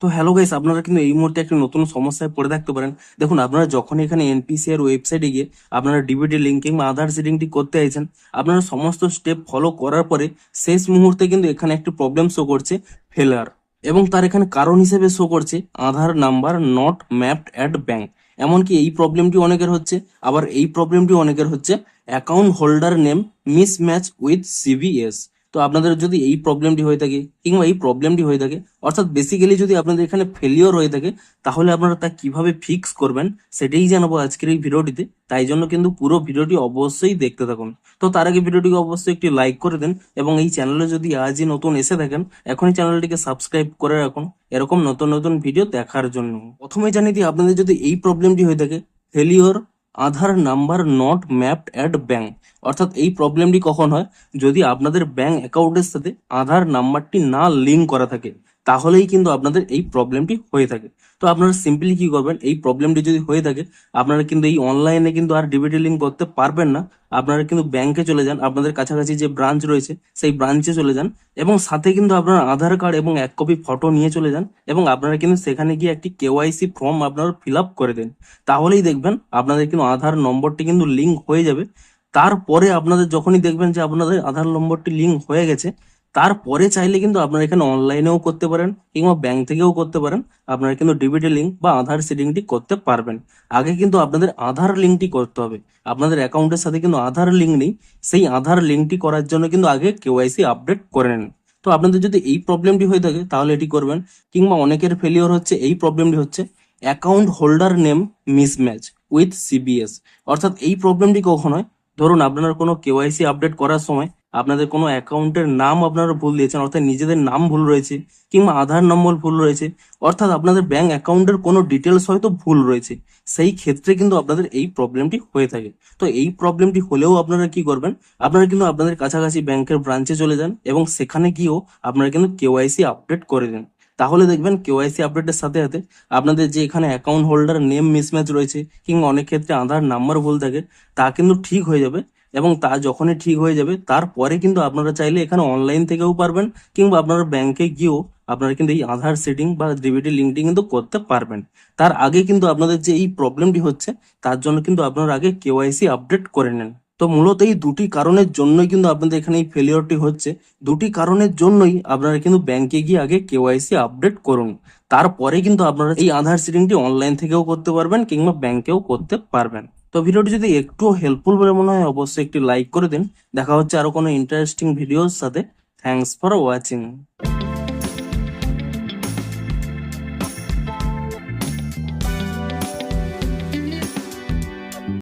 তো hello guys, আপনারা কিন্তু এই মুহূর্তে একটা নতুন সমস্যায় পড়ে থাকতে পারেন। দেখুন, আপনারা যখন এখানে এনপিসি এর ওয়েবসাইটে গিয়ে আপনারা ডিবিটি লিঙ্কিং বা আধার সিডিংটি করতে চাইছেন, আপনারা সমস্ত স্টেপ ফলো করার পরে শেষ মুহূর্তে কিন্তু এখানে একটি প্রবলেম শো করছে, ফেলার। এবং তার এখানে কারণ হিসেবে শো করছে Aadhaar number not mapped at bank. এমনকি এই প্রবলেমটি অনেকের হচ্ছে, আবার এই প্রবলেমটি অনেকের হচ্ছে account holder name mismatch with CVS. তো আপনাদের যদি এই প্রবলেমটি হয়ে থাকে কিংবা এই প্রবলেমটি হয়ে থাকে, অর্থাৎ বেসিক্যালি যদি আপনাদের এখানে ফেলিওর হয়ে থাকে, তাহলে আপনারা তা কিভাবে ফিক্স করবেন সেটাই জানাবো আজকের এই ভিডিওটিতে। তাই জন্য কিন্তু পুরো ভিডিওটি অবশ্যই দেখতে থাকুন। তো তার আগে ভিডিওটিকে অবশ্যই একটি লাইক করে দেন, এবং এই চ্যানেলে যদি আজই নতুন এসে থাকেন, এখনই চ্যানেলটিকে সাবস্ক্রাইব করে রাখুন এরকম নতুন নতুন ভিডিও দেখার জন্য। প্রথমে জানিয়ে দিই, আপনাদের যদি এই প্রবলেমটি হয়ে থাকে, failure Aadhaar number not mapped at bank, অর্থাৎ এই প্রবলেমটি কখন হয়, যদি আপনাদের ব্যাংক অ্যাকাউন্টের সাথে আধার নাম্বারটি না লিঙ্ক করা থাকে, তাহলেই কিন্তু আপনাদের এই প্রবলেমটি হয়ে থাকে। তো আপনারা সিম্পলি কি করবেন, এই প্রবলেমটি যদি হয়ে থাকে, আপনারা কিন্তু এই অনলাইনে কিন্তু আর ডিবিটি লিঙ্ক করতে পারবেন না। আপনারা কিন্তু ব্যাংকে চলে যান, আপনাদের কাছাকাছি যে ব্রাঞ্চ রয়েছে সেই ব্রাঞ্চে চলে যান, এবং সাথে কিন্তু আপনার আধার কার্ড এবং 1 কপি ফটো নিয়ে চলে যান, এবং আপনারা কিন্তু সেখানে গিয়ে একটি কেওয়াইসি ফর্ম আপনারা ফিল আপ করে দেন। তাহলেই দেখবেন আপনাদের কিন্তু আধার নম্বরটি কিন্তু লিঙ্ক হয়ে যাবে। তারপরে আপনাদের যখনই দেখবেন যে আপনাদের আধার নম্বরটি লিঙ্ক হয়ে গেছে, তারপরে চাইলে কিন্তু আপনারা এখানে অনলাইনেও করতে পারেন কিংবা ব্যাংক থেকেও করতে পারেন। আপনারা কিন্তু ডিবিটি লিঙ্ক বা আধার সিডিংটি করতে পারবেন। আগে কিন্তু আপনাদের আধার লিঙ্কটি করতে হবে। আপনাদের অ্যাকাউন্টের সাথে কিন্তু আধার লিঙ্ক নেই, সেই আধার লিঙ্কটি করার জন্য কিন্তু আগে কেওয়াইসি আপডেট করে নেন। তো আপনাদের যদি এই প্রবলেমটি হয়ে থাকে তাহলে এটি করবেন। কিংবা অনেকের ফেলিওর হচ্ছে, এই প্রবলেমটি হচ্ছে account holder name mismatch with CBS. অর্থাৎ এই প্রবলেমটি কখন হয়, ধরুন আপনার কোনো কেওয়াইসি আপডেট করার সময় আপনাদের কোনো অ্যাকাউন্টের নাম আপনারা ভুল দিয়েছেন, অর্থাৎ নিজেদের নাম ভুল রয়েছে কিংবা আধার নম্বর ভুল রয়েছে, অর্থাৎ আপনাদের ব্যাংক অ্যাকাউন্টের কোনো ডিটেলস হয়তো ভুল রয়েছে, সেই ক্ষেত্রে কিন্তু আপনাদের এই প্রবলেমটি হয়ে থাকে। তো এই প্রবলেমটি হলেও আপনারা কি করবেন, আপনারা কিন্তু আপনাদের কাছাকাছি ব্যাংকের ব্রাঞ্চে চলে যান এবং সেখানে গিয়েও আপনারা কিন্তু কেওয়াইসি আপডেট করে দেন। তাহলে দেখবেন কেওয়াইসি আপডেটের সাথে সাথে আপনাদের যে এখানে অ্যাকাউন্ট হোল্ডার নেম মিসম্যাচ রয়েছে কিংবা অনেক ক্ষেত্রে আধার নাম্বার ভুল থাকে, তা কিন্তু ঠিক হয়ে যাবে। এবং তা যখনই ঠিক হয়ে যাবে, তারপরে কিন্তু আপনারা চাইলে এখানে অনলাইন থেকেও পারবেন কিংবা আপনারা ব্যাংকে গিয়েও আপনারা কিন্তু এই আধার সেটিং বা ডিবিটি লিঙ্কটি কিন্তু করতে পারবেন। তার আগে কিন্তু আপনাদের যে এই প্রবলেমটি হচ্ছে, তার জন্য কিন্তু আপনারা আগে কেওয়াইসি আপডেট করে নেন। তো মূলত এই দুটি কারণের জন্যই কিন্তু আপনাদের এখানে এই ফেলিওরটি হচ্ছে। দুটি কারণের জন্যই আপনারা কিন্তু ব্যাংকে গিয়ে আগে কেওয়াইসি আপডেট করুন। তারপরে কিন্তু আপনারা এই আধার সিডিংটি অনলাইন থেকেও করতে পারবেন কিংবা ব্যাংকেও করতে পারবেন। তো ভিডিওটি যদি একটু হেল্পফুল বলে মনে হয়, অবশ্যই একটি লাইক করে দিন। দেখা হচ্ছে আরো কোনো ইন্টারেস্টিং ভিডিওর সাথে। Thanks for watching.